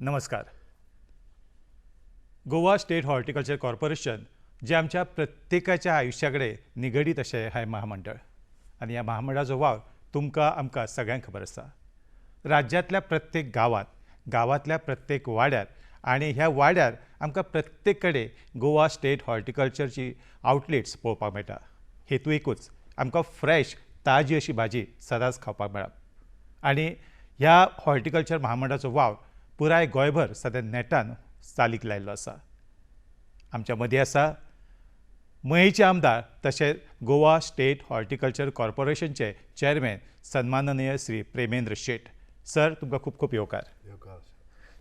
नमस्कार. Goa state horticulture corporation जे आमच्या प्रत्येकाच्या आयुष्याकडे निगडीत अशें हें महामंडळ आनी ह्या महामंडळाचो वाव तुमकां आमकां सगळ्यांक खबर आसा. राज्यांतल्या प्रत्येक गांवांतल्या प्रत्येक वाड्यार आनी ह्या वाड्यार आमकां प्रत्येक कडेन गोवा स्टेट हॉर्टिकल्चरची आउटलेट्स पळोवपाक मेळटा. हेतू एकूच, आमकां फ्रेश ताजी अशी भाजी सदांच खावपाक मेळप. आनी ह्या हॉर्टिकल्चर महामंडळाचो वाव पुराय गोंयभर सद्या नेटान चालीक लायिल्लो आसा. आमच्या मदीं आसा मयेचे आमदार तशेंच गोवा स्टेट हॉर्टिकल्चर कॉर्पोरेशनचे चेअरमॅन सन्माननीय श्री प्रेमेंद्र शेट. सर, तुमकां खूब खूब येवकार.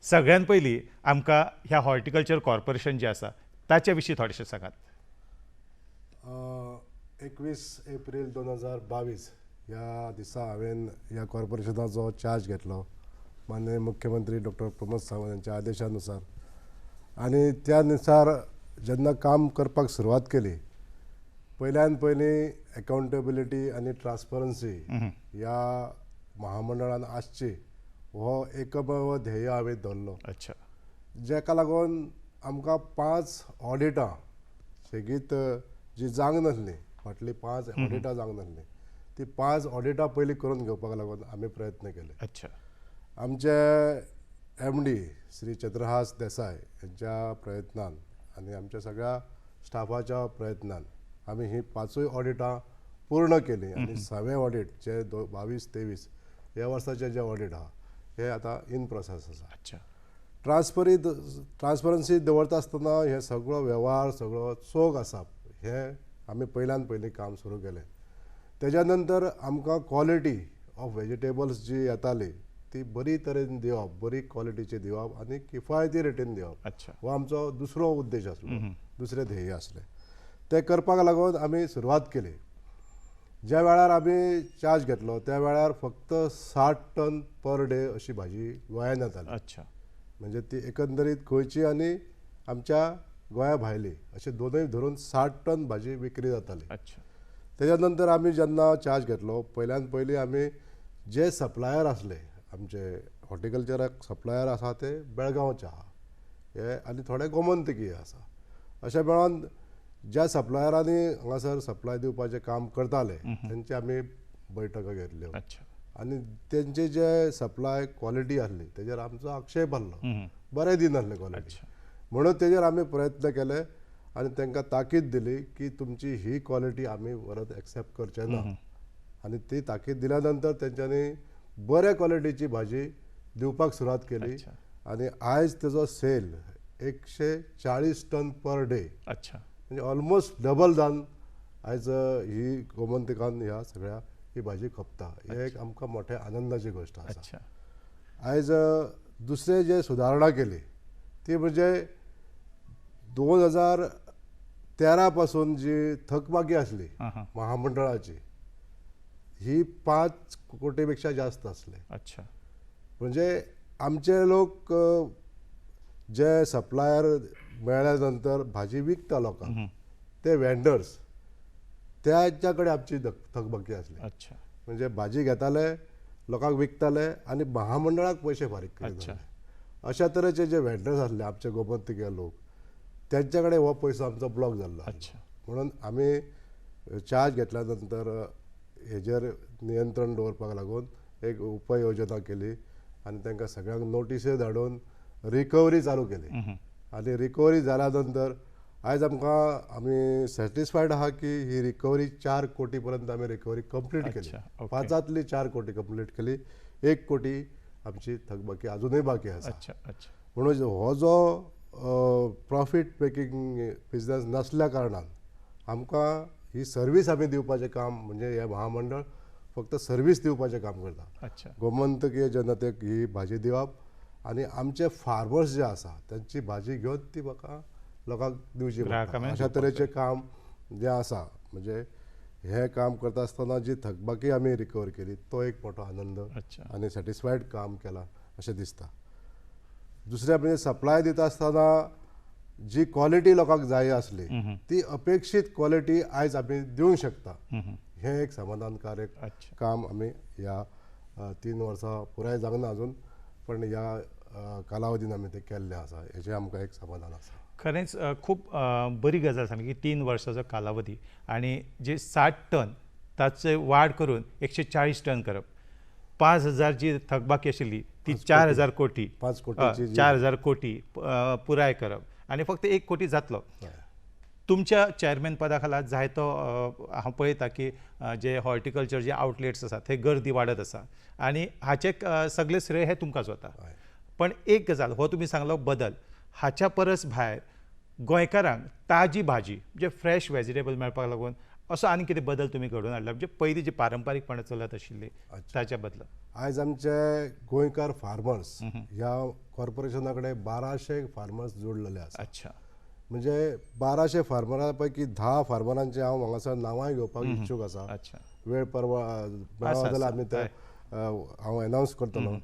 सगळ्यान पयलीं आमकां ह्या हॉर्टिकल्चर कॉर्पोरेशन जें आसा ताचे विशीं थोडेशें सांगात. 21 एप्रील 2022 ह्या दिसा हांवें ह्या कॉर्पोरेशनाचो चार्ज घेतलो माननीय मुख्यमंत्री डॉक्टर प्रमोद सावंत यांच्या आदेशानुसार. आनी त्यानुसार जेन्ना काम करपाक सुरवात केली, पयल्यान पयलीं अकाउंटेबिलिटी आनी ट्रान्सपरन्सी ह्या महामंडळान आसची हो एकमेव ध्येय हांवें धरलो. अच्छा. जेका लागून आमकां 5 ऑडिटां सेगीत जी जावंक नासलीं, फाटलीं 5 ऑडिटां जावंक नासलीं, ती 5 ऑडिटां पयलीं करून घेवपाक लागून आमी प्रयत्न केले. अच्छा. आमचे MD श्री चंद्रहास देसाय यांच्या प्रयत्नान आनी आमच्या सगळ्या स्टाफाच्या प्रयत्नान आमी ही 5 ऑडिटां पूर्ण केली. आनी 6वें ऑडिट जे 22-23 ह्या वर्साचे जे ऑडिट आहा हे आतां इन प्रोसेस आसा. अच्छा. ट्रान्सपरन्सी दवरता आसतना हे सगळो वेव्हार सगळो चोख आसा हे आमी पयल्यान पयलीं काम सुरू केलें. तेज्या नंतर आमकां क्वॉलिटी ऑफ वेजिटेबल्स जी येताली ती बरी तरेन दिवप, बरी क्वॉलिटीची दिवप आनी किफायती रेटीन दिवप. अच्छा. हो आमचो दुसरो उद्देश आसलो, दुसरें ध्येय आसलें. ते करपाक लागून आमी सुरवात केली. ज्या वेळार आमी चार्ज घेतलो त्या वेळार फक्त 60 टन पर डे अशी भाजी गोंयांत येताली. अच्छा. म्हणजे ती एकंदरीत गोंयची आनी आमच्या गोंया भायली अशें दोनूय धरून 60 टन भाजी विक्री जाताली. अच्छा. तेज्या नंतर आमी जेन्ना चार्ज घेतलो, पयल्यान पयलीं आमी जे सप्लायर आसले, आमचे हॉर्टिकल्चराक सप्लायर आसा ते बेळगांवचे आहा हे आनी थोडे गोमंतकीय आसा. अशें मेळोन ज्या सप्लायरांनी हांगासर सप्लाय दिवपाचें काम करताले तेंची आमी बैठका घेतल्यो. अच्छा. आनी तेंचे जे सप्लाय क्वॉलिटी आसली तेजेर आमचो आक्षेप आसलो, बरें दिनासले क्वॉलिटी. म्हणून तेजेर आमी प्रयत्न केले आनी तांकां ताकीद दिली की तुमची ही क्वॉलिटी आमी परत एक्सेप्ट करचे ना. आनी ती ताकीद दिल्या नंतर तेंच्यांनी बऱ्या क्वॉलिटीची भाजी दिवपाक सुरवात केली. आनी आयज तेजो सेल 140 टन पर डे. अच्छा. म्हणजे ऑलमोस्ट डबल जावन आयज ही गोमंतकान ह्या सगळ्या ही भाजी खपता. हे एक आमकां मोठे आनंदाची गोश्ट आसा. आयज दुसरे जे सुदारणा केली ती म्हणजे 2013 पासून जी थकबाकी आसली महामंडळाची ही 5 कोटी पेक्षा जास्त आसले. अच्छा. म्हणजे आमचे लोक जे सप्लायर मेळ्ळ्या नंतर भाजी विकता लोकांक ते वेंडर्स त्याच्या कडेन आमची थकबाकी आसली. अच्छा. म्हणजे भाजी घेताले, लोकांक विकताले आनी महामंडळाक पयशे फारीक करताले. अशा तरेचे जे वेंडर्स आसले आमचे गोमंतकीय लोक त्यांच्या कडेन हो पयसो आमचो ब्लॉक जाल्लो. अच्छा. म्हणून आमी चार्ज घेतल्या नंतर हेजेर नियंत्रण दवरपाक लागून एक उपाय योजना केली आनी तांकां सगळ्यांक नोटिसी धाडून रिकवरी चालू केली. आनी रिकवरी जाल्या नंतर आयज आमकां आमी सॅटिस्फायड आहा की ही रिकवरी 4 कोटी पर्यंत आमी रिकवरी कंप्लीट केली. 5तली 4 कोटी कंप्लीट केली. 1 कोटी आमची थकबाकी अजूनय बाकी आसा. म्हणून हो जो प्रॉफीट मेकींग बिजनस नसल्या कारणान आमकां ही सर्वीस आमी दिवपाचें काम म्हणजे हे महामंडळ फक्त सर्वीस दिवपाचें काम करता. गोमंतकीय जनतेक ही भाजी दिवप आनी आमचे फार्मर्स जे आसा त्यांची भाजी घेवन ती म्हाका लोकांक दिवची पडटा. अशा तरेचें काम जें आसा म्हणजे हे काम करता आसतना जी थकबाकी आमी रिकवर केली तो एक मोठो आनंद आनी सॅटिस्फायड काम केलां अशें दिसता. दुसरें म्हणजे सप्लाय दिता आसतना जी क्वॉलिटी लोकांक जाय आसली ती अपेक्षीत क्वॉलिटी आयज आमी दिवंक शकता. हें एक समाधानकारक काम आमी ह्या 3 वर्सां पुराय जावंक ना अजून पण ह्या कालावधीन आमी ते केल्ले आसा हेचें आमकां एक समाधान आसा. खरेंच खूब बरी गजाल सांगली की 3 वर्साचो कालावधी आणि जे 60 टन ताचे वाड करून 140 टन करप. 5,000 जी थकबाकी आशिल्ली ती 4,000 कोटी 5 कोटीची 4,000 कोटी पुराय करप आणि फक्त 1 कोटी जातलो. तुमच्या चेअरमॅन पदा खाला जायतो हांव पळयता की जे हॉर्टिकल्चर जे आउटलेट्स आसात थंय गर्दी वाडत आसा आणि हाचे सगळे श्रेय हे तुमकांच वता. पण एक गजाल हो तुमी सांगलो बदल हाच्या परस भायर गोंयकारांक ताजी भाजी म्हणजे फ्रेश वेजिटेबल मेळपाक लागून असो आनी कितें बदल तुमी घडोवन हाडला म्हणजे पयलीं जी पारंपारीकपणां चलत आशिल्ली ताच्या बदला? आयज आमचे गोंयकार फार्मर्स ह्या कॉर्पोरेशना कडेन 1200 फार्मर्स जोडलेले आसा. अच्छा. म्हणजे 1200 फार्मरां पैकी 10 फार्मरांचे हांव हांगासर नांवांय घेवपाक इच्छूक आसा. अच्छा. वेळ परवा मेळ्ळो जाल्यार आमी ते हांव अनावन्स करतलो.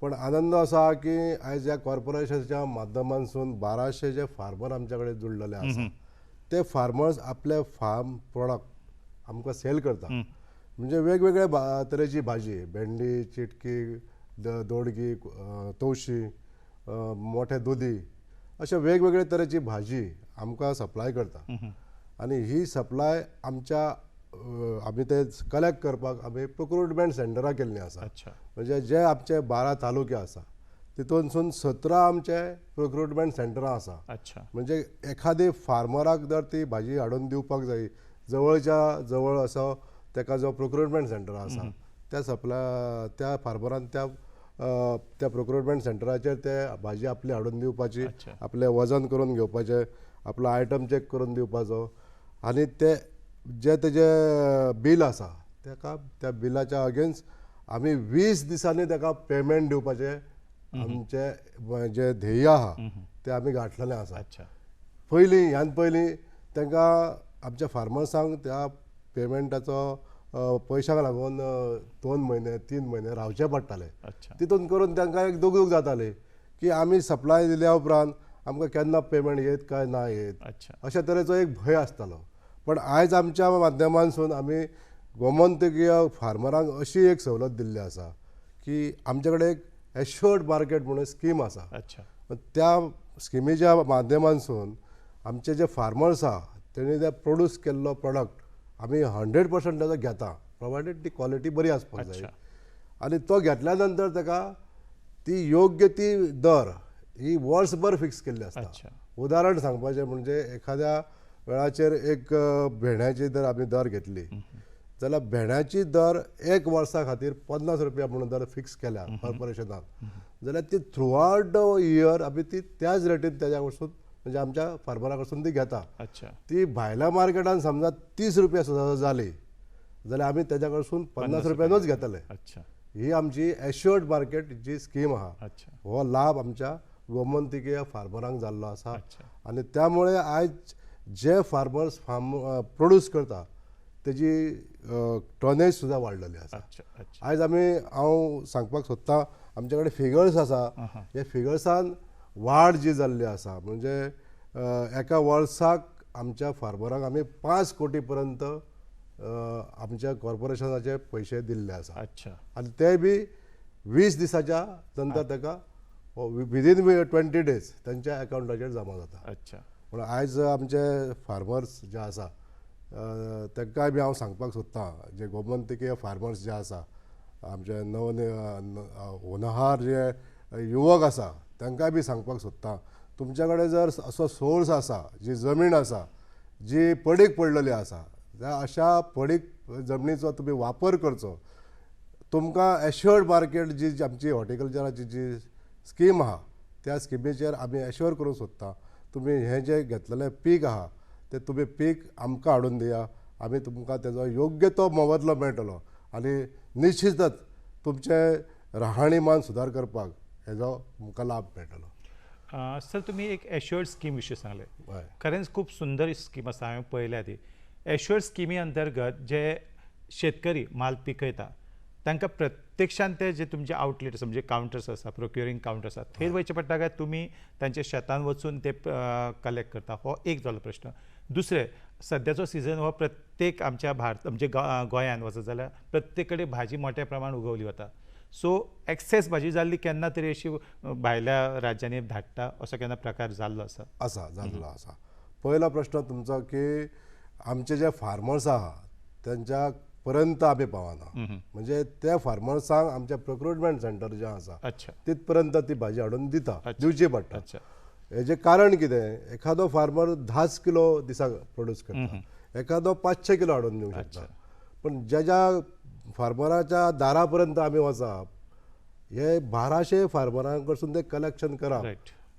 पण आनंद आसा की आयज ह्या कॉर्पोरेशनाच्या माध्यमांतसून 1200 जे फार्मर आमच्या कडेन जोडलेले आसा ते फार्मर्स आपले फार्म प्रोडक्ट आमकां सेल करता. म्हणजे वेगवेगळ्या तरेची भाजी भेंडी, चिटकी, दोडगी, तवशी, मोठे दुदी अशे वेगवेगळे तरेची भाजी आमकां सप्लाय करता. आनी ही सप्लाय आमच्या आमी ते कलेक्ट करपाक आमी प्रोक्रुटमेंट सेंटरां केल्लीं आसा. म्हणजे जे आमचे 12 तालुके आसा तितूनसून 17 आमचे प्रोक्रुटमेंट सेंटरां आसा. म्हणजे एखादी फार्मराक जर ती भाजी हाडून दिवपाक जाय जवळच्या जवळ असो तेका जो प्रोक्रुटमेंट सेंटर आसा त्या फार्मरान त्या प्रोक्रुटमेंट सेंटराचेर ते भाजी आपली हाडून दिवपाची, आपले वजन करून घेवपाचें, आपलो आयटम चॅक करून दिवपाचो आनी ते जे तेजे बील आसा तेका त्या बिलाच्या अगेन्स्ट आमी 20 दिसांनी तेका पेमेंट दिवपाचें आमचे जे ध्येय आहा ते आमी गांठलेलें आसा. ह्यान पयलीं तांकां आमच्या फार्मर्सांक त्या पेमेंटाचो पयशांक लागून 2 म्हयने 3 म्हयने रावचे पडटाले. तितून करून तांकां एक दुगदूग जाताली की आमी सप्लाय दिल्या उपरांत आमकां केन्ना पेमेंट येत काय ना येत अशा तरेचो एक भंय आसतालो. पण आयज आमच्या माध्यमांतसून आमी गोमंतकीय फार्मरांक अशी एक सवलत दिल्ली आसा की आमचे कडेन एक एश्युअर्ड मार्केट म्हणून स्कीम आसा. त्या स्किमीच्या माध्यमांतसून आमचे जे फार्मर्स आहा तेणी ते प्रोड्यूस केल्लो प्रोडक्ट आमी 100% ताजो घेता प्रोवायडेड ती क्वॉलिटी बरी आसपाक जाय. आनी तो घेतल्या नंतर ताका ती योग्य ती दर ही वर्सभर फिक्स केल्ली आसता. उदाहरण सांगपाचें म्हणजे एखाद्या वेळाचेर एक भेंड्याची जर आमी दर घेतली जाल्यार भेंड्याची दर 1 वर्सा खातीर 50 रुपया म्हणून दर फिक्स केल्या कॉर्पोरेशनान जाल्यार ती थ्रू आउट द इयर आमी ती त्याच रेटीन तेज्या कडसून म्हणजे आमच्या फार्मरा कडसून ती घेता. ती भायल्या मार्केटान समजा 30 रुपया सुद्दां जाली जाल्यार आमी तेज्या कडसून 50 रुपयानूच घेतले. ही आमची एश्युअर्ड मार्केट जी स्कीम आहा हो लाभ आमच्या गोमंतकीय फार्मरांक जाल्लो आसा. आनी त्यामुळे आयज जे फार्मर्स प्रोड्यूस करता तेजी टनेज सुद्दां वाडलेली आसा. आयज हांव सांगपाक सोदतां आमचे कडेन फिगर्स आसा हे फिगर्सान वाड जी जाल्ली आसा म्हणजे एका वर्साक आमच्या फार्मरांक आमी 5 कोटी पर्यंत आमच्या कॉर्पोरेशनाचे पयशे दिल्ले आसा. आनी ते बी 20 दिसाच्या नंतर ताका विदीन 20 डेज तांच्या अकाउंटाचेर जमा जाता. पूण आयज आमचे फार्मर्स जे आसा तांकांय बी हांव सांगपाक सोदतां जे गोमंतकीय फार्मर्स जे आसा आमचे होनहार जे युवक आसा तांकांय बी सांगपाक सोदतां तुमच्या कडेन जर असो सोर्स आसा जी जमीन आसा जी पडीक पडलेली आसा त्या अशा पडीक जमनीचो तुमी वापर करचो. तुमकां एश्युअर्ड मार्केट जी आमची हॉर्टिकल्चराची जी स्कीम आहा त्या स्किमीचेर आमी एश्युअर करूंक सोदता तुमी हें जें घेतलेलें पीक आहा तें तुमी पीक आमकां हाडून दिया आमी तुमकां तेजो योग्य तो मोबदलो मेळटलो आनी निश्चितच तुमचे राहाणीमान सुदार करपाक हेजो तुमकां लाभ मेळटलो. सर तुमी एक एश्युअर्ड स्कीम विशीं सांगले खरेंच खूब सुंदर स्कीम आसा. हांवें पळयल्या ती एश्युअर्ड स्किमी अंतर्गत जे शेतकरी माल पिकयता तांकां प्रत्यक्षान ते जे तुमचे आउटलेट्स म्हणजे काउंटर्स आसा प्रोक्युरिंग काउंटर्स आसा थंय वयचे पडटा काय तुमी तांच्या शेतान वचून ते कलेक्ट करता हो एक जालो प्रश्न. दुसरें सद्याचो सिजन हो प्रत्येक आमच्या भारत म्हणजे गोंयांत वचत जाल्यार प्रत्येक कडेन भाजी मोठ्या प्रमाणात उगवली वता. सो एक्सेस भाजी जाल्ली केन्ना तरी अशी भायल्या राज्यांनी धाडटा असो केन्ना प्रकार जाल्लो आसा? जाल्लो आसा. पहिला प्रश्न तुमचो की आमचे जे फार्मर्स आहा त्यांच्या पर्यंत आमी पावना. म्हणजे त्या फार्मर्सांक आमचे प्रोक्युरमेंट सेंटर जे आसा अच्छा तिथपर्यंत ती भाजी हाडून दिवची पडटा. अच्छा हेजें कारण कितें, एखादो फार्मर 10 किलो दिसाक प्रोड्यूस करता, एखादो 500 किलो हाडून दिवंक शकता. पण ज्या फार्मराच्या दारापर्यंत आमी वचप, हे 1200 फार्मरां कडसून ते कलेक्शन करप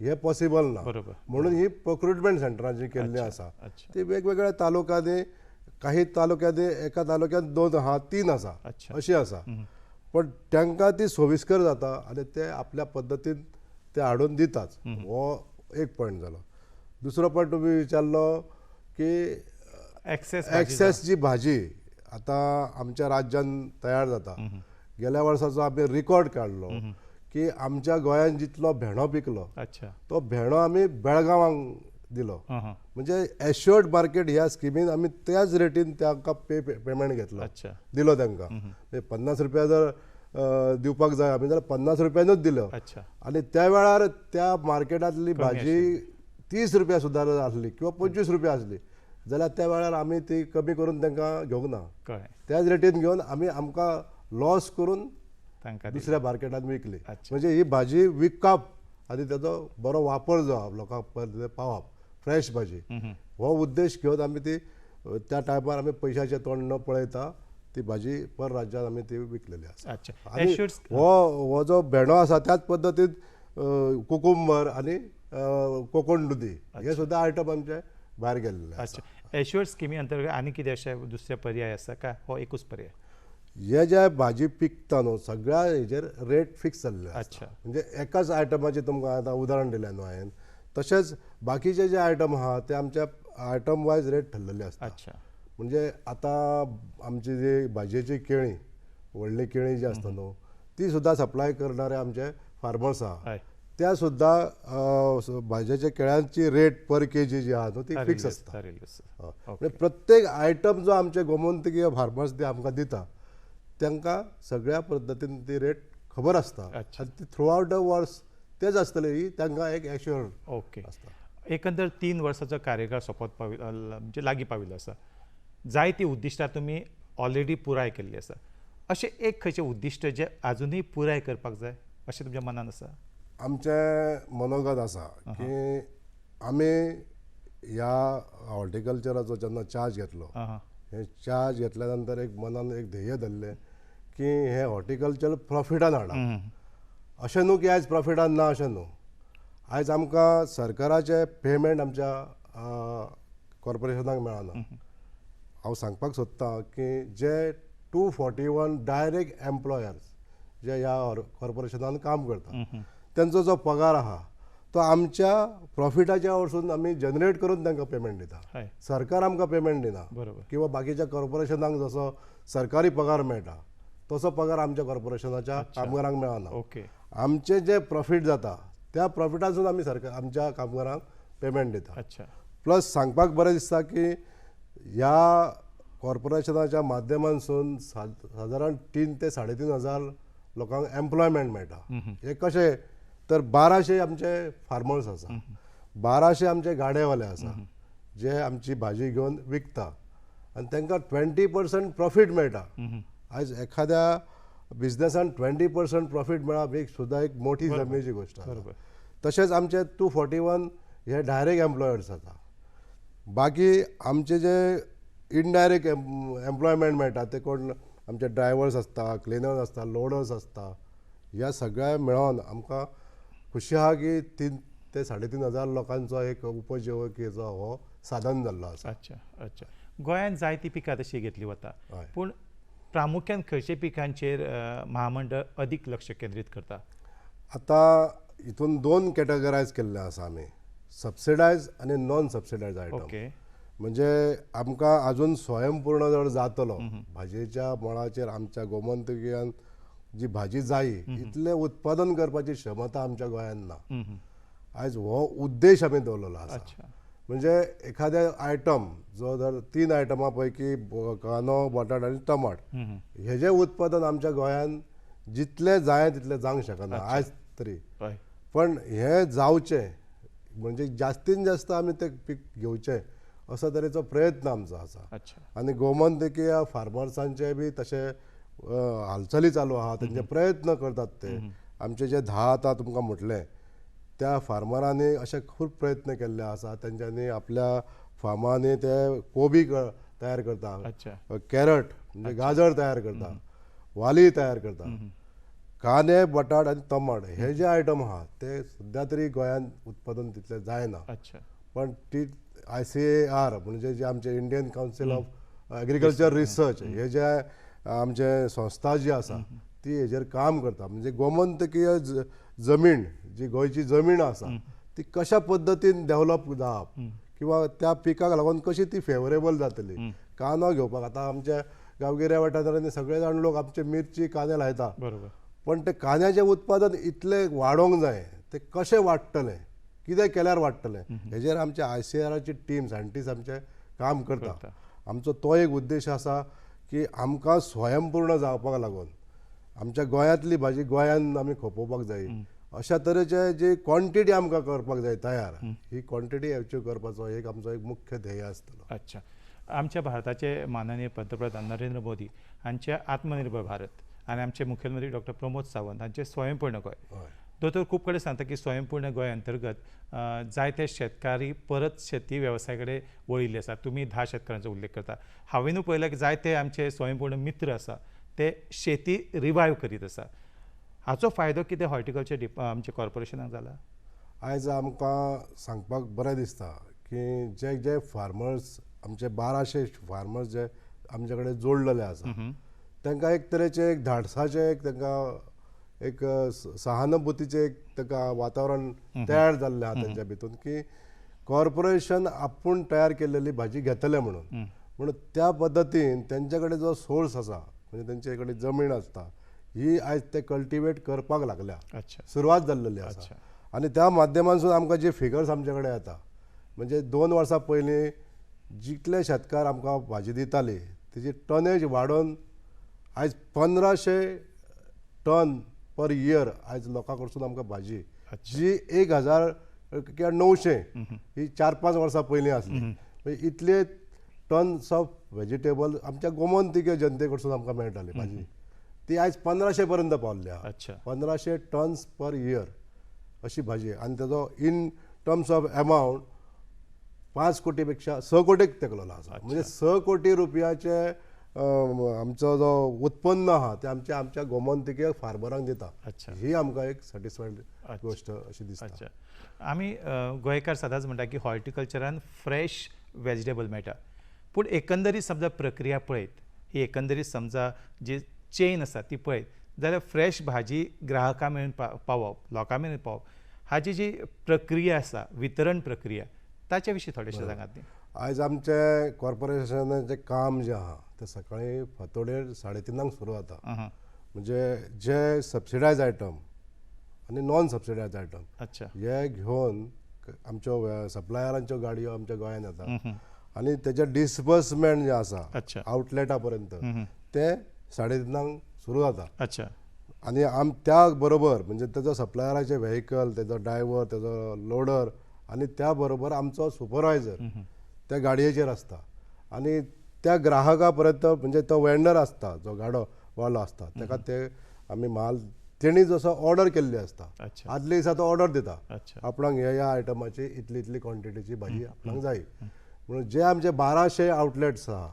हे पॉसिबल ना. बरोबर. म्हणून ही प्रोक्युरमेंट सेंटरां जी केल्ली आसा ती वेगवेगळ्या तालुक्यांनी, काही तालुक्यांनी एका तालुक्यात 2 आहा 3 आसा अशी आसा. पण तांकां ती सोयिस्कर जाता आनी ते आपल्या पद्दतीन ते हाडून दितात. हो एक पॉयंट जालो. दुसरो पॉयंट तुमी विचारलो की एक्सेस जी भाजी आता आमच्या राज्यान तयार जाता. गेल्या वर्साचो आमी रिकॉर्ड काडलो की आमच्या गोंयांत जितलो भेंडो पिकलो तो भेंडो आमी बेळगांवांक दिलो. म्हणजे एश्युअर्ड मार्केट ह्या स्किमीन आमी त्याच रेटीन तांकां पेमेंट घेतलो, दिलो तांकां. 50 रुपया जर दिवपाक जाय आमी जाल्यार 50 रुपयानूच दिलो. आनी त्या वेळार त्या मार्केटांतली भाजी 30 रुपया सुद्दां आसली किंवा 25 रुपया आसली जाल्यार त्या वेळार आमी ती कमी करून तांकां घेवंक ना. त्याच रेटीन घेवन आमी आमकां लॉस करून दुसऱ्या मार्केटांत विकली. म्हणजे ही भाजी विकप आनी ताचो बरो वापर जावप, लोकांक पर्यंत पावप, फ्रेश भाजी, हो उद्देश घेवन आमी ती त्या टायमार आमी पयशाचें तोंड न पळयता ती भाजी पर राज्यांत आमी ती विकलेली आसा. आनी हो जो भेंडो आसा त्याच पद्दतीन कुकुंबर आनी कोकण दुदी हे सुद्दां आयटम आमचे भायर गेल्ले आसा. एश्युअर्ड स्किमी अंतर्गत आनी कितें अशे दुसरे पर्याय आसा काय हो एकूच पर्याय? हे जे भाजी पिकता न्हू सगळ्या हेजेर रेट फिक्स जाल्ले आसता. म्हणजे एकाच आयटमाचे तुमकां आतां उदाहरण दिलें न्हू हांवें, तशेंच बाकीचे जे आयटम आहा ते आमच्या आयटम वायज रेट ठरलेले आसता. म्हणजे आतां आमची जी भाजयेची केळी, व्हडली केळी जी आसता न्हू ती सुद्दां सप्लाय करणारे आमचे फार्मर्स आहा, त्या सुद्दां भाजयेच्या केळ्यांची रेट पर केजी जी आहा न्हू ती फिक्स आसता. म्हणजे प्रत्येक आयटम जो आमचे गोमंतकीय फार्मर्स ते आमकां दिता तांकां सगळ्या पद्दतीन ती रेट खबर आसता आनी ती थ्रू आउट द वर्स तेच आसतले ही तांकां एक एश्युअर्ड आसता. एकंदर 3 वर्साचो कार्यकाळ सोंपत म्हणजे लागीं पाविल्लो आसा. जायतीं उद्दिश्टां तुमी ऑलरेडी पुराय केल्ली आसा. अशें एक खंयचें उद्दिश्ट जें आजुनूय पुराय करपाक जाय अशें तुमच्या मनान आसा? आमचें मनोगत आसा की आमी ह्या हॉर्टिकल्चराचो जेन्ना चार्ज घेतलो, हे चार्ज घेतल्या नंतर एक मनान एक ध्येय धरलें की हे हॉर्टिकल्चर प्रॉफिटान हाडप. अशें न्हू की आयज प्रॉफिटान ना अशें न्हू. आयज आमकां सरकाराचें पेमेंट आमच्या कॉर्पोरेशनाक मेळना. हांव सांगपाक सोदतां की जे 241 डायरेक्ट एम्प्लॉयर्स जे ह्या कॉर्पोरेशनान काम करता त्यांचो जो पगार आहा तो आमच्या प्रॉफिटाच्या वरसून आमी जनरेट करून तांकां पेमेंट दिता. सरकार आमकां पेमेंट दिना किंवा बाकीच्या कॉर्पोरेशनाक जसो सरकारी पगार मेळटा तसो पगार आमच्या कॉर्पोरेशनाच्या कामगारांक मेळना. आमचे जे प्रॉफिट जाता त्या प्रॉफिटासून आमी आमच्या कामगारांक पेमेंट दिता. प्लस सांगपाक बरें दिसता की ह्या कॉर्पोरेशनाच्या माध्यमांसून सादारण 3 ते 3.5 हजार लोकांक एम्प्लॉयमेंट मेळटा. हे कशें तर 1200 आमचे फार्मर्स आसा, 1200 आमचे गाडेवाले आसा जे आमची भाजी घेवन विकता आनी तांकां 20% प्रॉफीट मेळटा. आयज एखाद्या बिझनेसान 20% प्रॉफीट मेळप ही सुद्दां एक मोठी जमनीची गोश्ट आसा. तशेंच आमचे 241 हे डायरेक्ट एम्प्लॉयर्स आसा. बाकी आमचे जे इनडायरेक्ट एम्प्लॉयमेंट मेळटा ते कोण आमचे ड्रायव्हर्स आसता, क्लिनर्स आसता, लोडर्स आसता, ह्या सगळ्या मेळोन आमकां खुशी आहा की 3 ते 3.5 हजार लोकांचो एक उपजिविकेचो हो साधन जाल्लो आसा. गोंयांत जायतीं पिकां तशी घेतली वता, पूण प्रामुख्यान खंयच्या पिकांचेर महामंडळ अदीक लक्ष केंद्रीत करता? आतां हितून 2 कॅटेगरायज केल्ले आसा आमी, सबसिडायज आनी नॉन सबसिडायज आयटम. म्हणजे आमकां आजून स्वयंपूर्ण जर जातलो भाजयेच्या मळाचेर आमच्या गोमंतकीयान जी भाजी जायी इतलें उत्पादन करपाची क्षमता आमच्या गोंयांत ना. आयज हो उद्देश आमी दवरलेलो आसा. म्हणजे एखादे आयटम जो जर 3 आयटमां पैकी कांदो, बटाट आनी टमाट हेजें उत्पादन आमच्या गोंयांत जितले जाय तितले जावंक शकना आयज तरी. हय. पण हे जावचें म्हणजे जास्तीत जास्त आमी ते पीक घेवचें असो तरेचो प्रयत्न आमचो आसा. अच्छा. आनी गोमंतकीय फार्मर्सांचे बी तशे हालचाली चालू आहा, तेंचे प्रयत्न करतात ते. आमचे जे 10 आतां तुमकां म्हटलें त्या फार्मरांनी अशे खूब प्रयत्न केल्ले आसा. तेंच्यांनी आपल्या फार्मांनी ते कोबी तयार करता, अच्छा. कॅरट म्हणजे गाजर तयार करता, वाली तयार करता, कांदे, बटाट आनी टमाट हे जे आयटम आहा ते सद्या तरी गोंयांत उत्पादन तितलें जायना. अच्छा. पण ती ICAR म्हणजे जे आमचे Indian council of agriculture research हे जे आमचे संस्था जी आसा ती हेजेर काम करता. म्हणजे गोमंतकीय जमीन जी गोंयची जमीन आसा ती कशा पद्दतीन डेव्हलप जावप किंवा त्या पिकाक लागून कशी ती फेवरेबल जातली. कांदो घेवपाक आतां आमच्या गांवगिऱ्या वाठारांनी सगळे जाण लोक आमचे मिरची कांदे लायता. बरोबर. पण ते कांद्याचें उत्पादन इतलें वाडोवंक जाय, ते कशें वाडटलें, कितें केल्यार वाडटलें हेजेर आमचे ICARची टीम सायंटिस्ट आमचे काम करता. आमचो तो एक उद्देश आसा की आमकां स्वयंपूर्ण जावपाक लागून आमच्या गोंयांतली भाजी गोंयांत आमी खोपोवपाक जाय. अशा तरेचे जी क्वॉन्टिटी आमकां करपाक जाय तयार, ही क्वॉन्टिटी अचीव करपाचो एक आमचो एक मुख्य ध्येय आसतलो. अच्छा. आमच्या भारताचे माननीय पंतप्रधान नरेंद्र मोदी हांचे आत्मनिर्भर भारत आनी आमचे मुख्यमंत्री डॉक्टर प्रमोद सावंत हांचे स्वयंपूर्ण गोंय. दोतोर खूब कडेन सांगता की स्वयंपूर्ण गोंय अंतर्गत जायते शेतकारी परत शेती वेवसाया कडेन वळिल्ले आसात. तुमी 10 शेतकारांचो उल्लेख करता. हांवेनूय पळयला की जायते आमचे स्वयंपूर्ण मित्र आसा ते शेती रिवायव करीत आसा. हाचो फायदो कितें हॉर्टिकल्चर आमच्या कॉर्पोरेशनाक जाला? आयज आमकां सांगपाक बरें दिसता की जे जे फार्मर्स आमचे 1200 फार्मर्स जे आमचे कडेन जोडलेले आसा तांकां एक तरेचे एक धाडसाचे एक तांकां एक सहानुभुतीचे एक तांकां वातावरण तयार जाल्लें आहा तेंच्या भितून की कॉर्पोरेशन आपूण तयार केल्लेली भाजी घेतले म्हणून त्या पद्दतीन तेंचे कडेन जो सोर्स आसा म्हणजे तेंचे कडेन जमीन आसता ही आयज ते कल्टिवेट करपाक लागल्या. सुरवात जाल्लेली आसा. आनी त्या माध्यमांतसून आमकां जे फिगर्स आमचे कडेन येता म्हणजे 2 वर्सां पयलीं जितले शेतकार आमकां भाजी दिताली तेजी टनेज वाडोवन आयज 1500 टन पर इयर आयज लोकां कडसून आमकां भाजी जी 1000 किंवा 900 ही 4-5 वर्सां पयलीं आसली. म्हणजे इतले टन्स ऑफ व्हेजिटेबल आमच्या गोमंतकीय जनते कडसून आमकां मेळटाली भाजी. ती आयज 1500 पर्यंत पावल्ली आहा. 1500 टन्स पर इयर अशी भाजी. आनी तेजो इन टर्म्स ऑफ अमावंट 5 कोटी पेक्षा 6 कोटीक तेकलेलो आसा. म्हणजे 6 कोटी रुपयाचे आमचो जो उत्पन्न आहा ते आमच्या गोमंतकीय फार्मरांक दिता. ही आमकां एक सॅटिस्फायड गोष्ट अशी दिसता. आमी गोंयकार सदांच म्हणटा की हॉर्टिकल्चरान फ्रेश वेजिटेबल मेळटा. पूण एकंदरीत समजा प्रक्रिया पळयत ही एकंदरीत समजा जी चेन आसा ती पळयत जाल्यार फ्रेश भाजी ग्राहकां मेरेन पावप लोकां मेरेन पावप हाची जी प्रक्रिया आसा वितरण प्रक्रिया ताचे विशीं थोडेशें सांगात न्ही. आयज आमचे कॉर्पोरेशनाचें काम जें आहा तें सकाळीं फांतोडेर 3:30 सुरू जाता. म्हणजे जे सबसिडायज आयटम आनी नॉन सबसिडायज आयटम हे घेवन आमच्यो सप्लायरांच्यो गाडयो आमच्या गोंयांत येता आनी तेजे डिस्बर्समेंट जें आसा आउटलेटा पर्यंत ते 3:30 सुरू जाता. आनी त्या बरोबर म्हणजे तेजो सप्लायराचे व्हेहिकल तेजो ड्रायव्हर तेजो लोडर आनी त्या बरोबर आमचो सुपरवायझर त्या गाडयेचेर आसता. आनी त्या ग्राहका पर्यंत म्हणजे तो वेंडर आसता जो गाडो वालो आसता ताका ते आमी माल तेणी जसो ऑर्डर केल्ली आसता आदले दिसा तो ऑर्डर दिता आपणाक ह्या आयटमाची इतली क्वॉन्टिटीची भाजी आपणाक जाय म्हणून जे आमचे 1200 आउटलेट्स आहा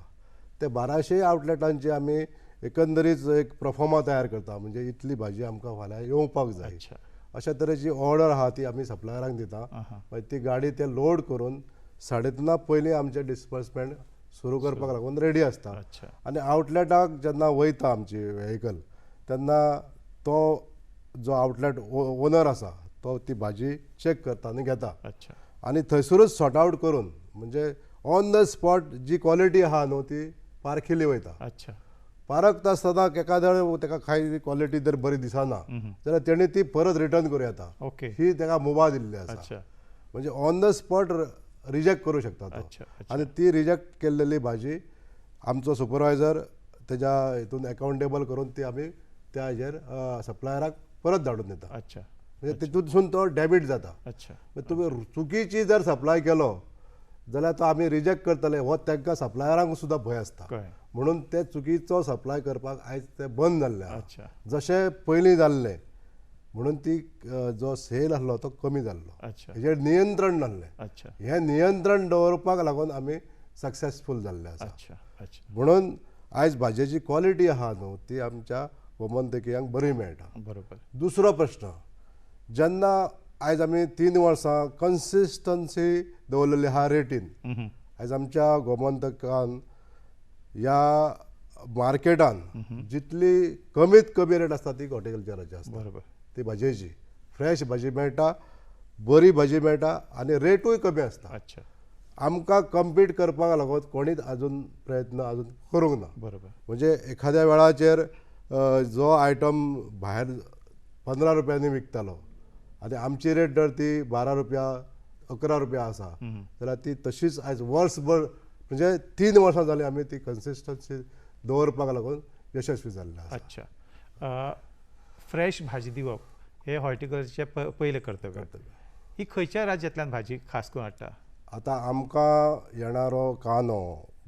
ते 1200 आउटलेटांची आमी एकंदरीत एक प्रोफॉर्मा तयार करता. म्हणजे इतली भाजी आमकां फाल्यां येवपाक जाय अशा तरेची ऑर्डर आहा ती आमी सप्लायरांक दिता. मागीर ती गाडी ते लोड करून 3:30 पयलीं आमचे डिस्बर्समेंट सुरू करपाक लागून रेडी आसता. आनी आउटलेटाक जेन्ना वयता आमची व्हेहिकल तेन्ना तो जो आउटलेट ओनर आसा तो ती भाजी चॅक करता आनी घेता. आनी थंयसरूच सॉर्ट आवट करून म्हणजे ऑन द स्पॉट जी क्वॉलिटी आहा न्हू ती पारखिली वयता. पारखता आसतना एखाद्या ताका कांय क्वॉलिटी जर बरी दिसना जाल्यार तेणी ती परत रिटर्न करूं येता. ही ताका मुभा दिल्ली आसा. म्हणजे ऑन द स्पॉट रिजेक्ट करूं शकता तो. आनी ती रिजेक्ट केल्लेली भाजी आमचो सुपरवायझर तेज्या हितून अकाउंटेबल करून ती आमी त्या हाजेर सप्लायराक परत धाडून दिता. अच्छा. म्हणजे तितूनसून तो डॅबिट जाता. अच्छा. तुमी चुकीची जर सप्लाय केलो जाल्यार तो आमी रिजेक्ट करतले हो तांकां सप्लायरांक सुद्दां भंय आसता. कळ्ळें. म्हणून ते चुकीचो सप्लाय करपाक आयज ते बंद जाल्ले आहा. अच्छा. जशें पयलीं जाल्लें म्हणून ती जो सेल आसलो तो कमी जाल्लो. अच्छा. हेजेर नियंत्रण नासलें. अच्छा. हें नियंत्रण दवरपाक लागून आमी सक्सेसफूल जाल्ले आसा. अच्छा. अच्छा. म्हणून आयज भाजयेची क्वॉलिटी आहा न्हू ती आमच्या गोमंतकीयांक बरी मेळटा. बरोबर. दुसरो प्रश्न, जेन्ना आयज आमी 3 वर्सां कन्सिस्टन्सी दवरलेली आहा रेटीन. आयज आमच्या गोमंतकान ह्या मार्केटान जितली कमीत कमी रेट आसता ती हॉर्टिकल्चराची आसता. बरोबर. ती भाजयेची फ्रेश भाजी मेळटा, बरी भाजी मेळटा आनी रेटूय कमी आसता. अच्छा. आमकां कम्पीट करपाक लागून कोणीच अजून प्रयत्न अजून करूंक ना. बरोबर. म्हणजे एखाद्या वेळाचेर जो आयटम भायर 15 रुपयांनी विकतालो आनी आमची रेट जर ती 12 रुपया 11 रुपया आसा जाल्यार ती तशीच आयज वर्सभर म्हणजे 3 वर्सां जालीं आमी ती कन्सिस्टन्सी दवरपाक लागून यशस्वी जाल्ले आसा. अच्छा. फ्रेश भाजी दिवप हे हॉर्टिकल्चरचे पयलें कर्तव्य. ही खंयच्या राज्यांतल्यान भाजी खास करून हाडटा? आतां आमकां येणारो कांदो,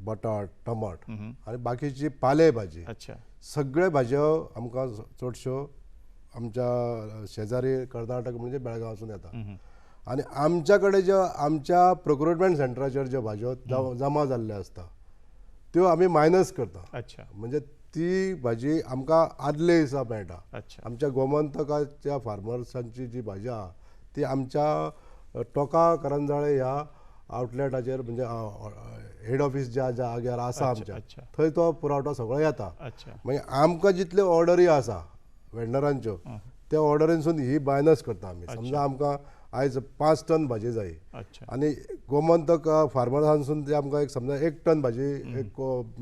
बटाट, टमाट आनी बाकीची पाले भाजी अच्छा. सगळे भाजयो आमकां चडश्यो आमच्या शेजारी कर्नाटक म्हणजे बेळगांवसून येता. आनी आमच्या कडेन ज्यो आमच्या प्रोक्युरमेंट सेंटराचेर ज्यो भाजयो जमा जाल्ल्यो आसता त्यो आमी मायनस करता. अच्छा. म्हणजे ती भाजी आमकां आदले दिसा मेळटा. अच्छा. आमच्या गोमंतकाच्या फार्मर्सांची जी भाजी आहा ती आमच्या टोका करंजाळे ह्या आउटलेटाचेर म्हणजे हेड ऑफिस ज्या जाग्यार आसा आमच्या अच्छा. थंय तो पुरवठो सगळो येता. अच्छा. मागीर आमकां जितल्यो ऑर्डरी आसा वेंडरांच्यो त्या ऑर्डरीनसून ही मायनस करता आमी. समजा आमकां आयज 5 टन भाजी जाय अच्छा. आनी गोमंतक फार्मर्सांसून ते आमकां एक समजा 1 टन भाजी एक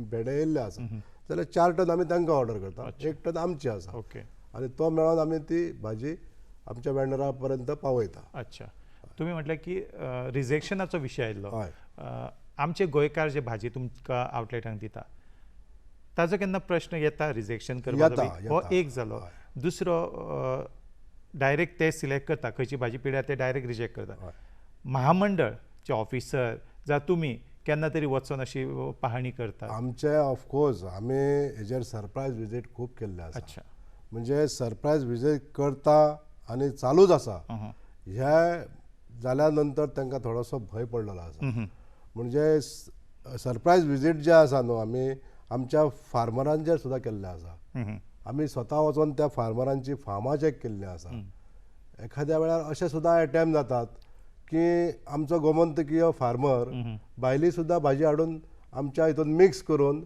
भेंडे येयल्ले आसा जाल्यार 4 टन आमी तांकां ऑर्डर करता. 1 टन आमची आसा. ओके. आनी तो मेळोन आमी ती भाजी आमच्या वेंडरा पर्यंत पावयता. अच्छा. तुम्ही म्हटलें की रिजेक्शनाचो विशय आयिल्लो. हय. आमचे गोंयकार जे भाजी तुमकां आउटलेटांक दिता ताजो केन्ना प्रश्न येता रिजेक्शन करपाचो? हो एक जालो. दुसरो डायरेक्ट ते सिलेक्ट करता खंयची भाजी पिड्यार ते डायरेक्ट रिजेक्ट करता. महामंडळचे ऑफिसर जावं तुमी केन्ना तरी वचून अशी पाहणी करता? आमचे ऑफकोर्स आमी हेजेर सरप्रायज विजीट खूब केल्ले आसा. अच्छा. म्हणजे सरप्रायज विजीट करता आनी चालूच आसा. हे जाल्या नंतर तांकां थोडोसो भंय पडलेलो आसा. म्हणजे सरप्रायज विजीट जे आसा न्हू आमी आमच्या फार्मरांचेर सुद्दां केल्ले आसा. आमी स्वता वचोन त्या फार्मरांची फार्मां चॅक केल्लीं आसा. एखाद्या वेळार अशें सुद्दां एटेम्प जातात की आमचो गोमंतकीय फार्मर भायली सुद्दां भाजी हाडून आमच्या हितून मिक्स करून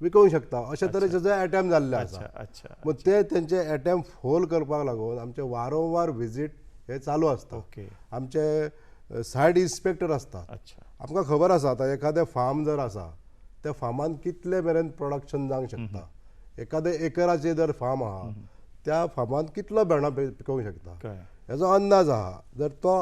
विकूंक शकता. अशे तरेचे जे एटेम्प जाल्ले आसा. अच्छा. मग ते तेंचे एटेम्प फोल करपाक लागून आमचे वारंवार विजीट हे चालू आसता. ओके. आमचे सायड इन्स्पेक्टर आसतात. अच्छा. आमकां खबर आसा आतां एखादें फार्म जर आसा त्या फार्मान कितले मेरेन प्रोडक्शन जावंक शकता. एखादे एकराचे जर फार्म आहा त्या फार्मान कितलो भेंडो पिकोवंक शकता हेजो अंदाज आहा. जर तो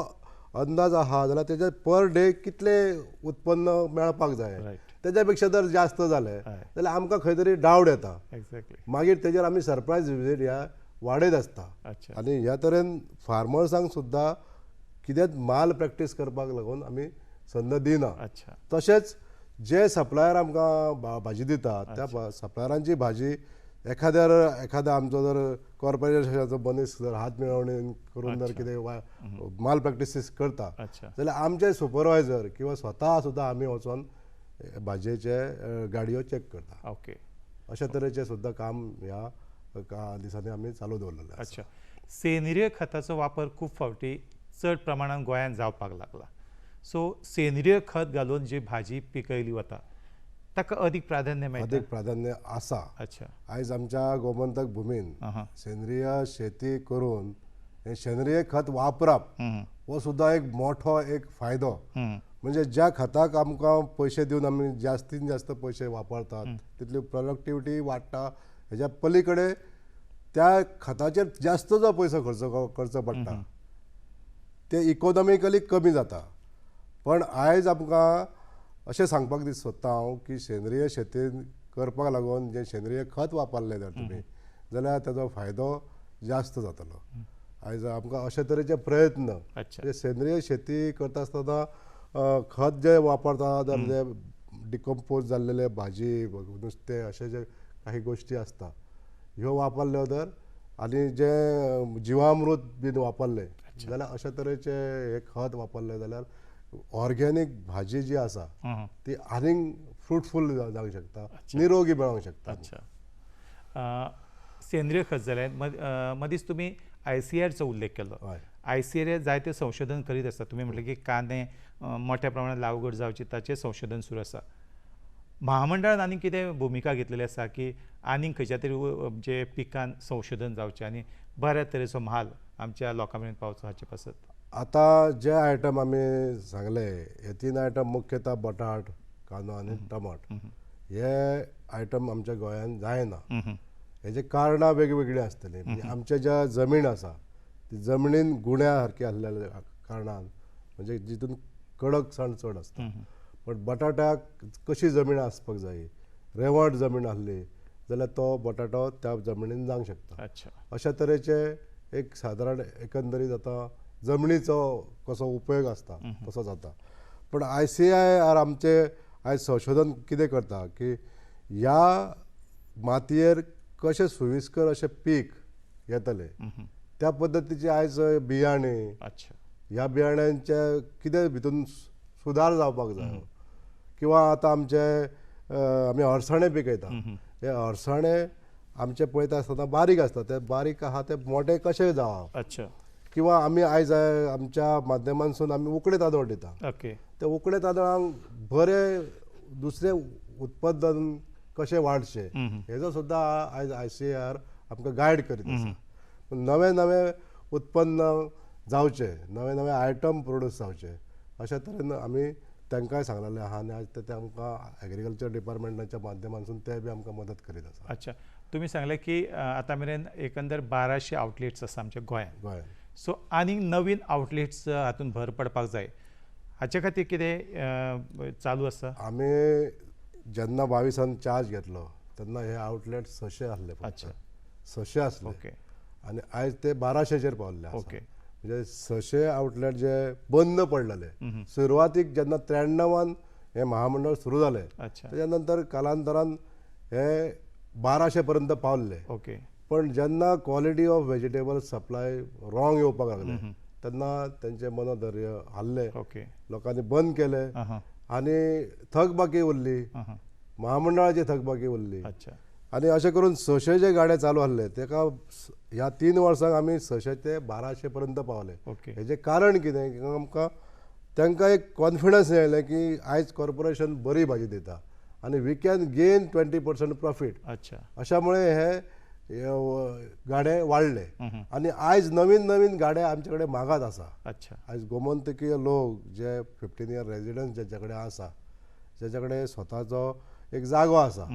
अंदाज आहा जाल्यार तेजे पर डे कितले उत्पन्न मेळपाक जाय तेज्या पेक्षा जर जास्त जालें जाल्यार आमकां खंय तरी डावट येता. एक्झॅक्टली. मागीर तेजेर आमी सरप्रायज विजीट ह्या वाडयत आसता. अच्छा. आनी ह्या तरेन फार्मर्सांक सुद्दां कितेंच माल प्रॅक्टीस करपाक लागून आमी संद दिना. अच्छा. तशेंच जे सप्लायर आमकां भाजी दितात त्या सप्लायरांची भाजी एखाद्या आमचो जर कॉर्पोरेशनाचो मनीस जर हात मिळवणी करून जर कितें माल प्रॅक्टिसीस करता जाल्यार आमचे सुपरवायझर किंवा स्वता सुद्दां आमी वचोन भाजयेचे गाडयो चॅक करता. ओके. अशा तरेचे सुद्दां काम ह्या दिसांनी आमी चालू दवरलेलें आसा. अच्छा. सेंद्रीय खताचो वापर खूब फावटी चड प्रमाणात गोंयांत जावपाक लागला. सो सेंद्रीय खत घालून जी भाजी पिकयली वता ताका अदीक प्राधान्य मेळटा? अदीक प्राधान्य आसा. अच्छा. आयज आमच्या गोमंतक भुमीन सेंद्रीय शेती करून हे सेंद्रीय खत वापरप हो सुद्दां एक मोठो एक फायदो. म्हणजे ज्या खताक आमकां पयशे दिवन आमी जास्तीन जास्त पयशे वापरतात तितली प्रोडक्टिविटी वाडटा. हेज्या पलीकडे त्या खताचेर जास्त जो पयसो खर्च पडटा ते इकॉनॉमिकली कमी जाता. पण आयज आमकां अशें सांगपाक सोदता हांव की सेंद्रीय शेती करपाक लागून जे सेंद्रीय खत वापरलें जर तुमी जाल्यार ताजो फायदो जास्त जातलो. आयज आमकां अशे तरेचे प्रयत्न म्हणजे सेंद्रीय शेती करता आसतना खत जे वापरता जाल्यार जे डिकम्पोज जाल्लेले भाजी नुस्तें अशे जे काही गोश्टी आसता ह्यो वापरल्यो तर आनी जे जिवामृत बीन वापरले जाल्यार अशा तरेचे हे खत वापरले जाल्यार ऑर्गेनीक भाजी जी आसा ती आनीक फ्रुटफूल जावंक शकता, निरोगी मेळोंक शकता. अच्छा, सेंद्रीय खत जाल्यार मदींच तुमी ICARचो उल्लेख केलो. ICAR जायते संशोधन करीत आसता. तुमी म्हटलें की कांदे मोठ्या प्रमाणात लागवड जावची ताचें संशोधन सुरू आसा. महामंडळान आनी कितें भुमिका घेतलेली आसा की आनीक खंयच्या तरी जे पिकान संशोधन जावचें आनी बऱ्या तरेचो म्हाल आमच्या लोकां मेरेन पावचो हाचे पासत? आता जे आयटम आमी सांगले हे 3 आयटम मुख्यतः बटाट, कांदो आनी टमाट हे आयटम आमच्या गोंयांत जायना. हेजे कारणां वेगवेगळी आसतली. म्हणजे आमच्या ज्या जमीन आसा ती जमनीन गुण्या सारकी आसलेल्या कारणान म्हणजे जितून कडकसाण चड आसता. पण बटाट्याक कशी जमीन आसपाक जाय, रेवड जमीन आसली जाल्यार तो बटाटो त्या जमनीन जावंक शकता. अशा तरेचे एक सादारण एकंदरीत आतां जमनीचो कसो उपयोग आसता तसो जाता. पण ICAR आमचे आयज संशोधन कितें करता की ह्या मातयेर कशें सुविस्कर अशें पीक येतलें त्या पद्दतीची आयज बियाणे ह्या बियाण्यांचे कितें भितून सुदार जावपाक जाय किंवा आतां आमचे आमी अळसाणे पिकयता हे अळसाणे आमचे पळयता आसतना बारीक आसता ते बारीक आहा ते मोठे कशे जावप. किंवा आमी आयज आमच्या माध्यमांसून आमी उकडे तांदूळ दिता. ते उकडे तांदळांक बरे दुसरे उत्पादन कशें वाडचें हेजो सुद्दां आयज ICAR आमकां गायड करीत आसा. नवे नवे उत्पन्न जावचे, नवे नवे आयटम प्रोड्यूस जावचे अशा तरेन आमी तांकांय सांगलेलें आहा आनी आयज ते आमकां एग्रीकल्चर डिपार्टमेंटाच्या माध्यमांतसून ते बी आमकां मदत करीत आसा. अच्छा, तुमी सांगलें की आतां मेरेन एकंदर 1200 आउटलेट्स आसा आमच्या गोंयांत. सो आनीक नवीन आउटलेट्स हातूंत भर पडपाक जाय हाचे खातीर कितें चालू आसा? आमी जेन्ना 22 चार्ज घेतलो तेन्ना हे आउटलेट 600 आसले. 600 आसले आनी आयज ते 1200चेर पावल्ले आसा. म्हणजे 600 आउटलेट जे बंद पडलेले. सुरवातीक जेन्ना 93 हे महामंडळ सुरू जालें तेच्या नंतर कालांतरान हे 1200 पर्यंत पावल्ले. पण जेन्ना quality of vegetable supply wrong येवपाक लागले तेन्ना तेंचे मनोधैर्य हाल्ले, लोकांनी बंद केले आनी थकबाकी उरली, महामंडळाची थकबाकी उरली. आनी अशें करून 600 जे गाडे चालू आसले तेका ह्या 3 वर्सांक आमी 600 ते 1200 पर्यंत पावले. हेजें कारण कितें आमकां तांकां एक कॉन्फिडन्स येयलें की आयज कॉर्पोरेशन बरी भाजी दिता आनी वी कॅन गेन 20% प्रॉफीट. अशा मुळे हे गाडे वाडले आनी आयज नवीन नवीन गाडे आमचे कडेन मागात आसा. आयज गोमंतकीय लोक जे 15 इयर रेजिडंस जेचे कडेन आसा, जेचे कडेन स्वताचो एक जागो आसा,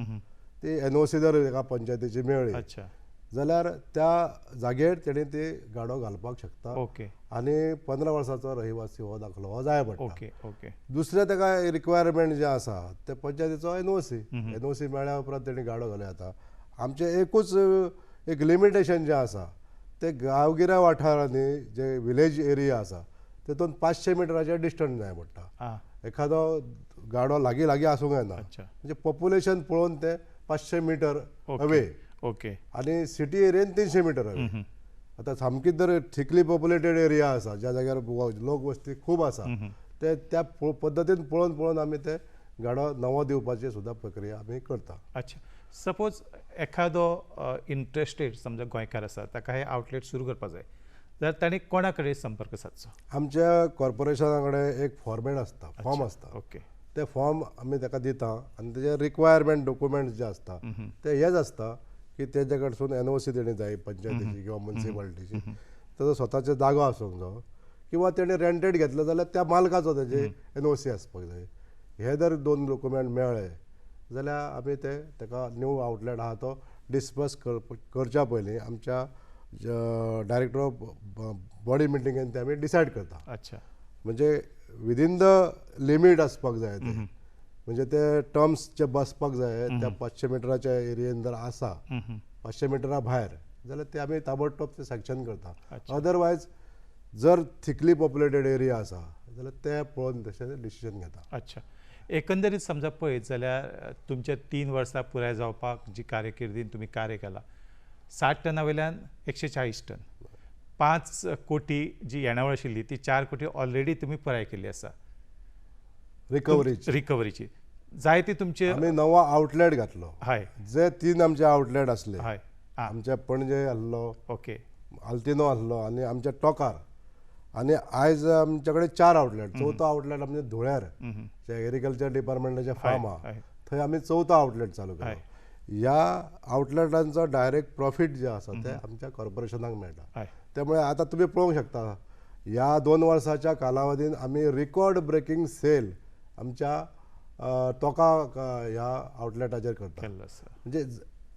ती NOC जर एका पंचायतीची मेळ्ळी जाल्यार त्या जागेर तेणी ती गाडो घालपाक शकता आनी 15 वर्साचो रहिवासी हो दाखलो हो जाय पडटा. दुसरें ताका रिक्वायरमेंट जे आसा ते पंचायतीचो NOC मेळ्ळ्या उपरांत तेणी गाडो घालूं येता. आमचे एकूच एक लिमिटेशन जें आसा ते गांवगिऱ्या वाठारांनी जे विलेज एरिया आसा तेतून 500 मिटराचें डिस्टन्स जाय पडटा. एखादो गाडो लागीं लागीं आसूंक जायना. म्हणजे पॉप्युलेशन पळोवन ते 500 मिटर अवे आनी सिटी एरियेन 300 मिटर अवे. आतां सामकी जर थिकली पॉप्युलेटेड एरिया आसा ज्या जाग्यार लोक वस्ती खूब आसा ते त्या पद्दतीन पळोवन पळोवन आमी ते गाडो नवो दिवपाची सुद्दां प्रक्रिया आमी करता. अच्छा, सपोज एखादो इंट्रस्टेड समजा गोंयकार आसा ताका हे आउटलेट सुरू करपाक जाय जाल्यार ताणें कोणा कडेन संपर्क सादचो? आमच्या कॉर्पोरेशना कडेन एक फॉर्मेट आसता, फॉर्म आसता. ते फॉर्म आमी ताका दिता आनी तेजे रिक्वायरमेंट डॉक्युमेंट्स जे आसता ते हेच आसता की तेजे कडसून NOC तेणी जाय पंचायतीची किंवा म्युनिसिपालिटीची, ताजो स्वताचो जागो आसूंक जाय किंवा तेणी रेंटेड घेतलो जाल्यार त्या मालकाचो तेजे NOC आसपाक जाय. हे जर 2 डॉक्युमेंट मेळ्ळे जाल्यार आमी ते ताका न्यू आउटलेट आहा तो डिस्पर्स करच्या पयलीं आमच्या डायरेक्टर ऑफ बॉडी मिटिंगेन ते आमी डिसायड करता. म्हणजे विदीन द लिमीट आसपाक जाय ते, म्हणजे ते टर्म्स जे बसपाक जाय त्या 500 मिटराच्या एरियेन जर आसा 500 मिटरा भायर जाल्यार ते आमी ताबडतोब ते सँक्शन करता. अदरवायज जर थिकली पॉप्युलेटेड एरिया आसा जाल्यार ते पळोवन तशें डिसिजन घेता. अच्छा, एकंदरीत समजा पळयत जाल्यार तुमच्या 3 वर्सां पुराय जावपाक जी कारकिर्दीन तुमी कार्य केलां, 60 टना वयल्यान 140 टन, 5 कोटी जी येणावळ आशिल्ली ती 4 कोटी ऑलरेडी तुमी पुराय केल्ली आसा रिकवरीची. जायते तुमचे आमी नवो आउटलेट घातलो. हय, जे 3 आमचे आउटलेट आसले, हय, आमच्या पणजे आसलो, ओके, आल्तिनो आसलो आनी आमच्या टोकार, आनी आयज आमचे कडेन 4 आउटलेट. चवथो आउटलेट आमचे धुळ्यार जे एग्रीकल्चर डिपार्टमेंटाचे फार्म आहा थंय आमी चवथो आउटलेट चालू केलो. ह्या आउटलेटांचो डायरेक्ट प्रॉफीट जे आसा ते आमच्या कॉर्पोरेशनाक मेळटा. त्यामुळे आता तुम्ही पळोवंक शकता ह्या 2 वर्साच्या कालावधीन आमी रिकॉर्ड ब्रेकिंग सेल आमच्या टोका ह्या आउटलेटाचेर करता. म्हणजे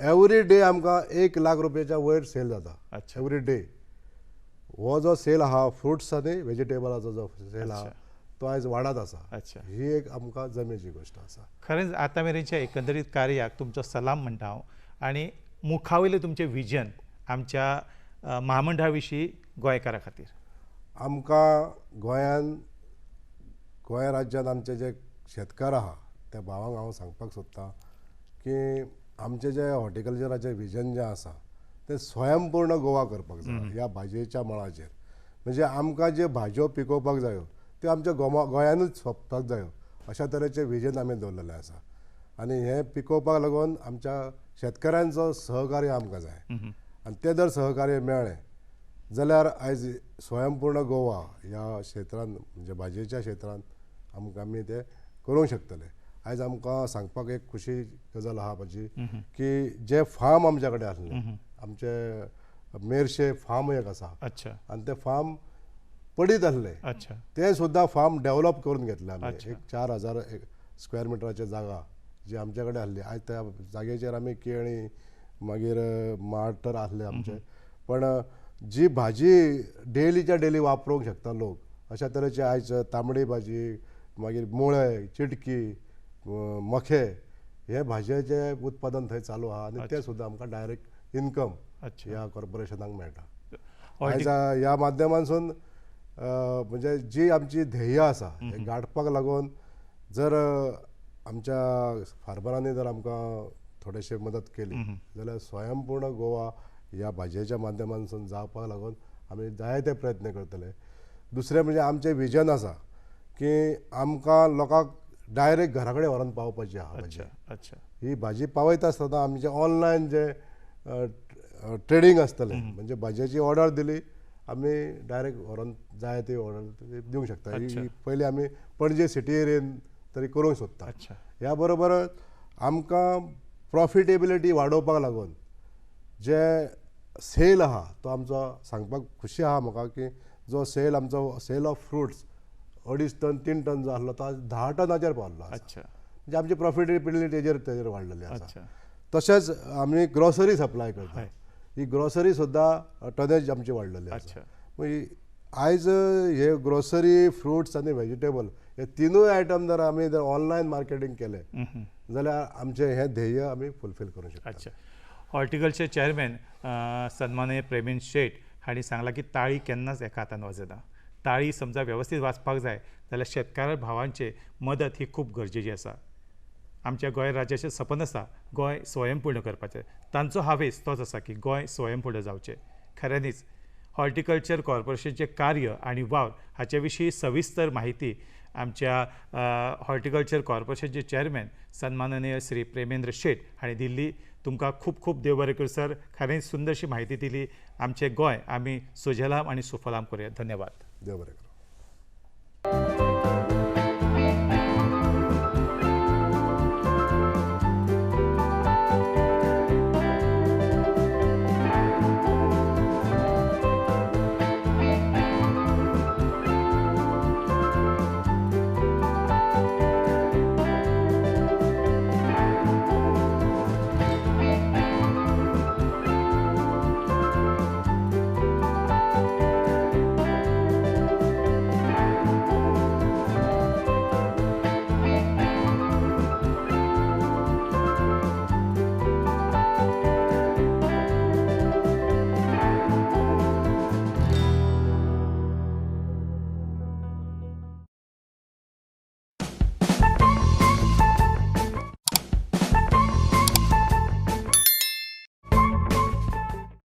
एवरी डे आमकां 1 लाख रुपयाच्या वयर सेल जाता एवरी डे. हो जो सेल आहा फ्रुट्स आनी व्हेजिटेबलाचो जो सेल आहा तो आयज वाडत आसा. ही एक आमकां जमेची गोष्ट आसा. खरेंच आतां मेरेनच्या एकंदरीत कार्याक तुमचो सलाम म्हणटा हांव. आनी मुखावयलें तुमचें विजन आमच्या महामंडळा विशीं गोंयकारा खातीर. आमकां गोंय राज्यांत आमचे जे शेतकार आहा त्या भावांक हांव सांगपाक सोदतां की आमचे जे हॉर्टिकल्चराचें विजन जें आसा तें स्वयंपूर्ण गोवा करपाक जाय ह्या भाजयेच्या मळाचेर. म्हणजे आमकां जे भाजयो पिकोवपाक जायो त्यो आमच्या गोंयानूच सोंपपाक जायो अशा तरेचें विजन आमी दवरलेलें आसा. आनी हें पिकोवपाक लागून आमच्या शेतकऱ्यांचो सहकार्य आमकां जाय. आनी तें जर सहकार्य मेळ्ळें जाल्यार आयज स्वयंपूर्ण गोवा ह्या क्षेत्रांत म्हणजे भाजयेच्या क्षेत्रांत आमी ते करूंक शकतले. आयज आमकां सांगपाक एक खुशी गजाल आहा म्हजी की जे फार्म आमच्या कडेन आसले, आमचे मेरशे फार्म एक आसा आनी ते फार्म पडीत आसले, ते सुद्दां फार्म डेव्हलप करून घेतले आमी. एक 4000 स्क्वेअर मिटराची जागा जी आमच्या कडेन आसली आयज त्या जागेचेर आमी केळी मागीर माड तर आसले आमचे, पण जी भाजी डेलीच्या डेली वापरूंक शकता लोक अशा तरेची आयज तांबडी भाजी मागीर मुळे, चिटकी, मखे हे भाजयेचें उत्पादन थंय चालू आहा आनी ते सुद्दां आमकां डायरेक्ट इनकम ह्या कॉर्पोरेशनाक मेळटा. आयज ह्या माध्यमांतसून म्हणजे जी आमची ध्येय आसा हे गाठपाक लागून जर आमच्या फार्मरांनी जर आमकां थोडेशे मदत केली जाल्यार स्वयंपूर्ण गोवा ह्या भाजयेच्या माध्यमांतसून जावपाक लागून आमी जायते प्रयत्न करतले. दुसरें म्हणजे आमचें विजन आसा की आमकां लोकांक डायरेक्ट घरा कडेन व्हरून पावोवपाची आहा भाजी. ही भाजी पावयता आसतना आमचे ऑनलायन जे ट्रेडींग आसतलें म्हणजे भाजयेची ऑर्डर दिली आमी डायरेक्ट व्हरून जाय ती ऑर्डर दिवंक शकता. ही पयलीं आमी पणजे सिटी एरियेन तरी करूंक सोदता. ह्या बरोबर आमकां प्रॉफिटेबिलिटी वाडोवपाक लागून जे सेल आहा तो आमचो सांगपाक खुशी आहा म्हाका की जो सेल आमचो sale of fruits 2.5 tonne 3 tonne जो आसलो तो आज 10 टनाचेर पावल्लो आसा. म्हणजे आमची प्रॉफिटेबिलिटी तेजेर वाडलेली आसा. तशेंच आमी ग्रॉसरी सप्लाय करता. ही ग्रॉसरी सुद्दां टनेज आमची वाडलेली आसा. आयज हे ग्रॉसरी फ्रुट्स आनी व्हेजिटेबल हे तिनूय आयटम जर आमी जर ऑनलायन मार्केटींग केलें जाल्यार आमचें हें ध्येय आमी फुलफील करूंक शकता. हॉर्टिकल्चर चेअरमॅन सन्माननीय प्रेमीन शेट हांणी सांगलां की ताळी केन्नाच एका हातान वाजना. ताळी समजा वेवस्थीत वाजपाक जाय जाल्यार शेतकार भावांचे मदत ही खूब गरजेची आसा. आमच्या गोंय राज्याचें सपन आसा गोंय स्वयंपूर्ण करपाचें. तांचो हावेस तोच आसा की गोंय स्वयंपूर्ण जावचें. खऱ्यांनीच हॉर्टिकल्चर कॉर्पोरेशनचें कार्य आनी वावर हाचे विशीं सविस्तर माहिती आमच्या हॉर्टिकल्चर कॉर्पोरेशनचे चेअरमॅन सन्माननीय श्री प्रेमेंद्र शेट हांणी दिल्ली. तुमकां खूब खूब देव बरें करूं सर. खरेंच सुंदरशी माहिती दिली. आमचें गोंय आमी सुजलाम आनी सुफलाम करूया. धन्यवाद. देव बरें.